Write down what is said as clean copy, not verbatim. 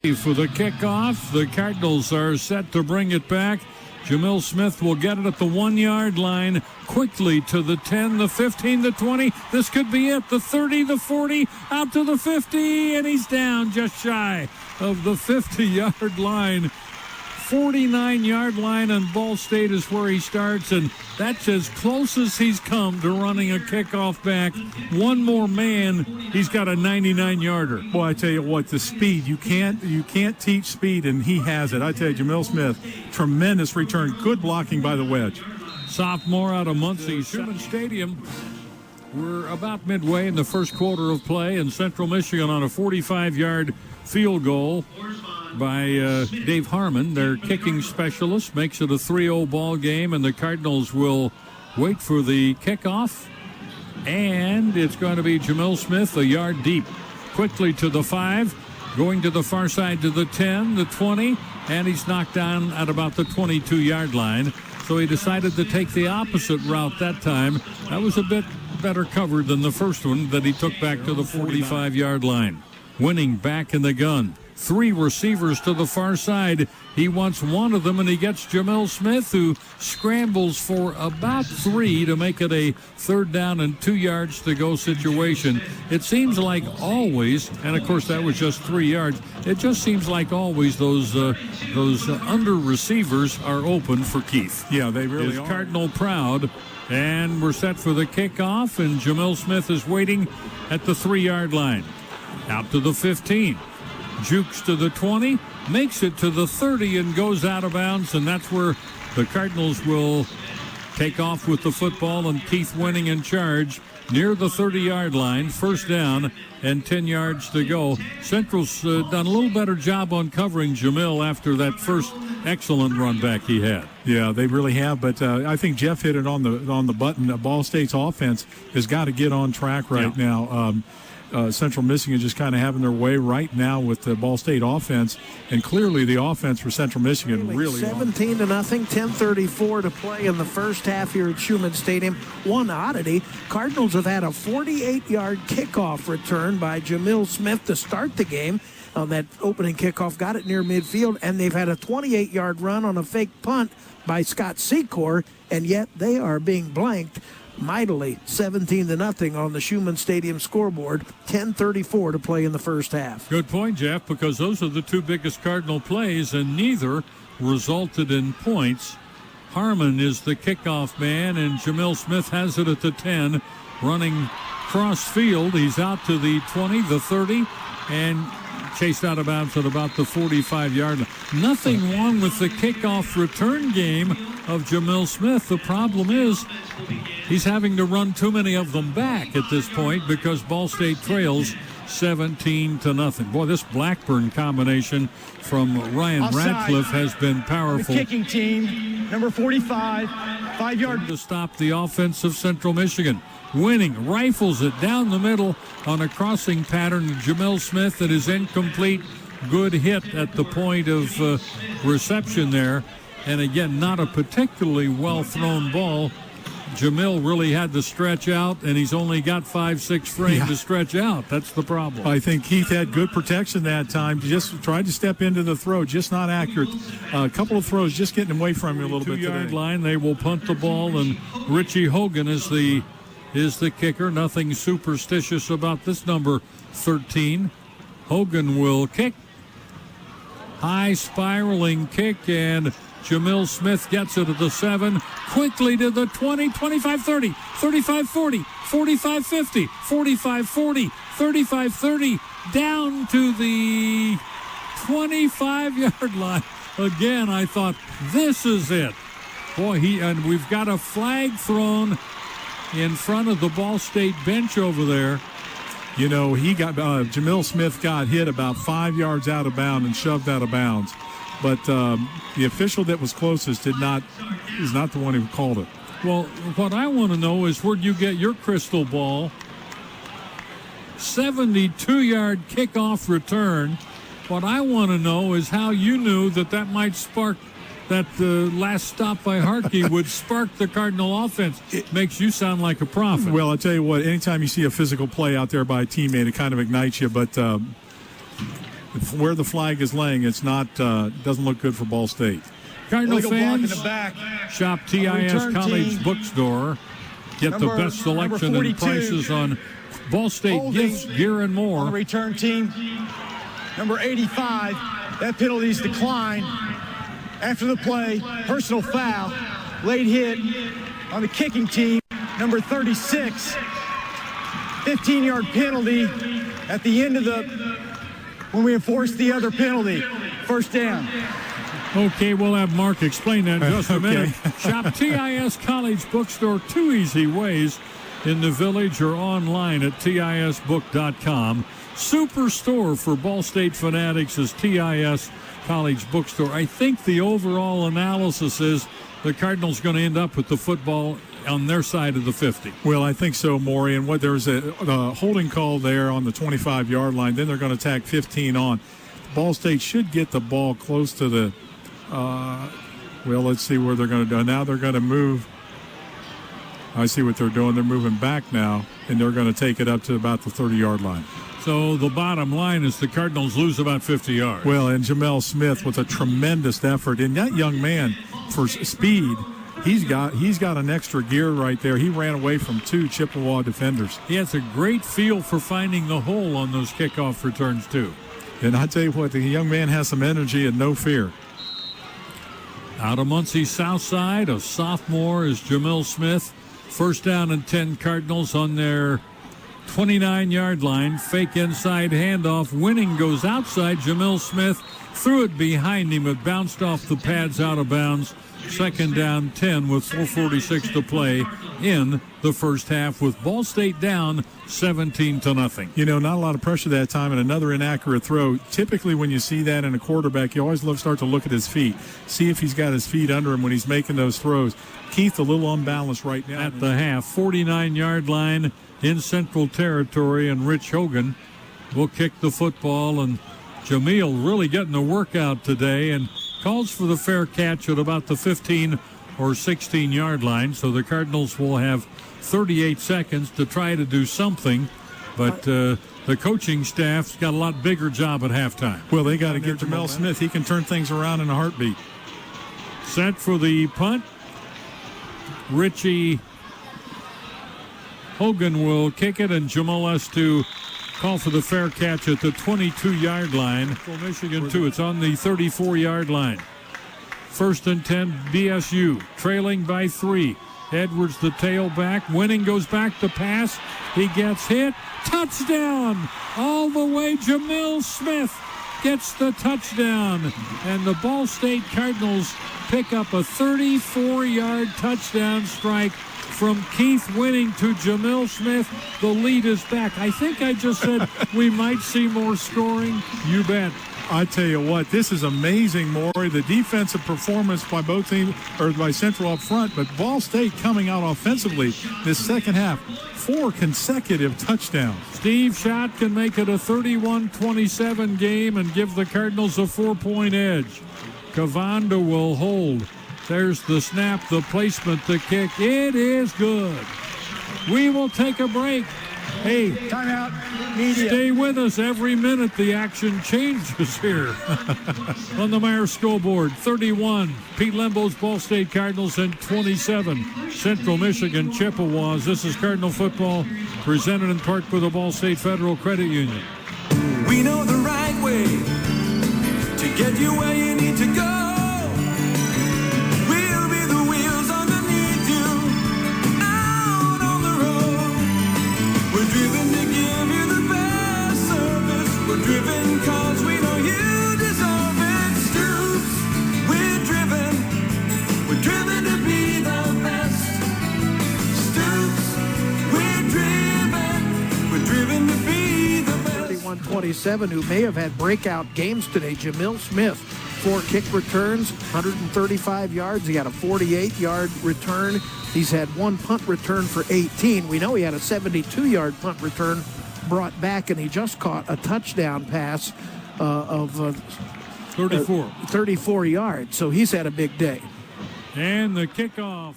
For the kickoff, the Cardinals are set to bring it back. Jamill Smith will get it at the 1 yard line, quickly to the 10, the 15, the 20. This could be it. The 30, the 40, out to the 50, and he's down just shy of the 50-yard line. 49-yard line, and Ball State is where he starts, and that's as close as he's come to running a kickoff back. One more man, he's got a 99-yarder. Boy, I tell you what, the speed, you can't teach speed, and he has it. I tell you, Jamill Smith, tremendous return, good blocking by the wedge. Sophomore out of Muncie Schumann Stadium. We're about midway in the first quarter of play, and Central Michigan on a 45-yard field goal by Dave Harmon, their kicking specialist, makes it a 3-0 ball game, and the Cardinals will wait for the kickoff, and it's going to be Jamill Smith a yard deep, quickly to the 5, going to the far side to the 10, the 20, and he's knocked down at about the 22-yard line. So he decided to take the opposite route that time. That was a bit better covered than the first one that he took back to the 45-yard line. Winning back in the gun. 3 receivers to the far side. He wants one of them, and he gets Jamill Smith, who scrambles for about 3 to make it a 3rd down and 2 yards to go situation. It seems like always, and of course that was just 3 yards, it just seems like always those under receivers are open for Keith. Yeah, they really are. Cardinal proud, and we're set for the kickoff, and Jamill Smith is waiting at the 3-yard line. Out to the 15. Jukes to the 20, makes it to the 30 and goes out of bounds, and that's where the Cardinals will take off with the football, and Keith Winning in charge near the 30-yard line. 1st down and 10 yards to go. Central's done a little better job on covering Jamill after that first excellent run back he had. Yeah, they really have, but I think Jeff hit it on the button. Ball State's offense has got to get on track right now. Central Michigan just kind of having their way right now with the Ball State offense, and clearly the offense for Central Michigan really 17-0, 10:34 to play in the first half here at Schumann Stadium. One oddity, Cardinals have had a 48-yard kickoff return by Jamill Smith to start the game. On that opening kickoff, got it near midfield, and they've had a 28-yard run on a fake punt by Scott Secor, and yet they are being blanked mightily. 17-0 on the Schumann Stadium scoreboard. 10:34 to play in the first half. Good point, Jeff, because those are the 2 biggest Cardinal plays, and neither resulted in points. Harmon is the kickoff man, and Jamill Smith has it at the 10, running cross field. He's out to the 20, the 30, and chased out of bounds at about the 45-yard line. Nothing wrong with the kickoff return game of Jamill Smith. The problem is he's having to run too many of them back at this point because Ball State trails 17-0. Boy, this Blackburn combination from Ryan Radcliffe has been powerful. The kicking team, number 45, 5-yard. To stop the offense of Central Michigan. Winning, rifles it down the middle on a crossing pattern to Jamill Smith that is incomplete. Good hit at the point of reception there. And again, not a particularly well-thrown ball. Jamill really had to stretch out, and he's only got 5-6 frame to stretch out. That's the problem. I think Keith had good protection that time. Just tried to step into the throw, just not accurate. A couple of throws just getting away from you a little bit today. 2-yard line, they will punt the ball, and Richie Hogan is the kicker. Nothing superstitious about this number 13. Hogan will kick. High spiraling kick, and Jamill Smith gets it at the 7, quickly to the 20, 25-30, 35-40, 45-50, 45-40, 35-30, down to the 25-yard line. Again, I thought, this is it. Boy, and we've got a flag thrown in front of the Ball State bench over there. You know, Jamill Smith got hit about 5 yards out of bounds and shoved out of bounds. But the official that was closest is not the one who called it. Well, what I want to know is, where'd you get your crystal ball? 72-yard kickoff return. What I want to know is how you knew that might spark, that the last stop by Harkey would spark the Cardinal offense. It makes you sound like a prophet. Well, I'll tell you what, anytime you see a physical play out there by a teammate, it kind of ignites you. But where the flag is laying, it's not doesn't look good for Ball State. Cardinal Illegal block in fans, the back. shop TIS Return College team. Bookstore. Get the best selection number and 42. prices on Ball State Holding gifts, gear, and On the more. return team, number 85. That penalty's declined. After the play, personal foul, late hit on the kicking team, number 36. 15-yard penalty at the end of when we enforced the other penalty. First down. Okay, we'll have Mark explain that in just a Okay. minute. Shop TIS College Bookstore 2 easy ways in the village or online at tisbook.com. Superstore for Ball State fanatics is TIS College Bookstore. I think the overall analysis is the Cardinals going to end up with the football on their side of the 50. Well, I think so, Maury. And there's a holding call there on the 25-yard line. Then they're going to tack 15 on. Ball State should get the ball close to the well, let's see where they're going to do. Now they're going to move. I see what they're doing. They're moving back now, and they're going to take it up to about the 30-yard line. So the bottom line is the Cardinals lose about 50 yards. Well, and Jamill Smith with a tremendous effort. And that young man, for speed, he's got an extra gear right there. He ran away from 2 Chippewa defenders. He has a great feel for finding the hole on those kickoff returns, too. And I tell you what, the young man has some energy and no fear. Out of Muncie's south side, a sophomore is Jamill Smith. First down and 10 Cardinals on their 29-yard line. Fake inside handoff. Winning goes outside. Jamill Smith threw it behind him. It bounced off the pads out of bounds. Second down 10 with 4:46 to play in the first half with Ball State down 17-0. You know, not a lot of pressure that time and another inaccurate throw. Typically when you see that in a quarterback, you always start to look at his feet, see if he's got his feet under him when he's making those throws. Keith a little unbalanced right now. At the half, 49-yard line in Central Territory, and Rich Hogan will kick the football. And Jamill really getting the workout today and calls for the fair catch at about the 15 or 16-yard line. So the Cardinals will have 38 seconds to try to do something. But the coaching staff's got a lot bigger job at halftime. Well, they got to get Jamill Smith. He can turn things around in a heartbeat. Set for the punt. Richie Hogan will kick it, and Jamill has to call for the fair catch at the 22-yard line. For Michigan, too. It's on the 34-yard line. First and 10, BSU, trailing by 3. Edwards, the tailback. Winning goes back to pass. He gets hit. Touchdown! All the way, Jamill Smith gets the touchdown. And the Ball State Cardinals pick up a 34-yard touchdown strike from Keith Winning to Jamill Smith. The lead is back. I think I just said we might see more scoring. You bet. I tell you what, this is amazing, Maury. The defensive performance by both teams, or by Central up front, but Ball State coming out offensively this second half. 4 consecutive touchdowns. Steve Schott can make it a 31-27 game and give the Cardinals a 4-point edge. Cavanda will hold. There's the snap, the placement, the kick. It is good. We will take a break. Hey, Timeout. Media. stay with us every minute. The action changes here on the Meyer scoreboard. 31, Pete Lembo's Ball State Cardinals, and 27, Central Michigan Chippewas. This is Cardinal football, presented in part by the Ball State Federal Credit Union. We know the right way to get you where you need to go. We'll be the wheels underneath you out on the road. We're driven to give you the best service. We're driven cause we know you deserve it. Stoops, we're driven to be the best. Stoops, we're driven to be the best. 31-27, who may have had breakout games today. Jamill Smith, 4 kick returns, 135 yards. He had a 48-yard return. He's had 1 punt return for 18. We know he had a 72-yard punt return brought back, and he just caught a touchdown pass of 34. 34 yards. So he's had a big day. And the kickoff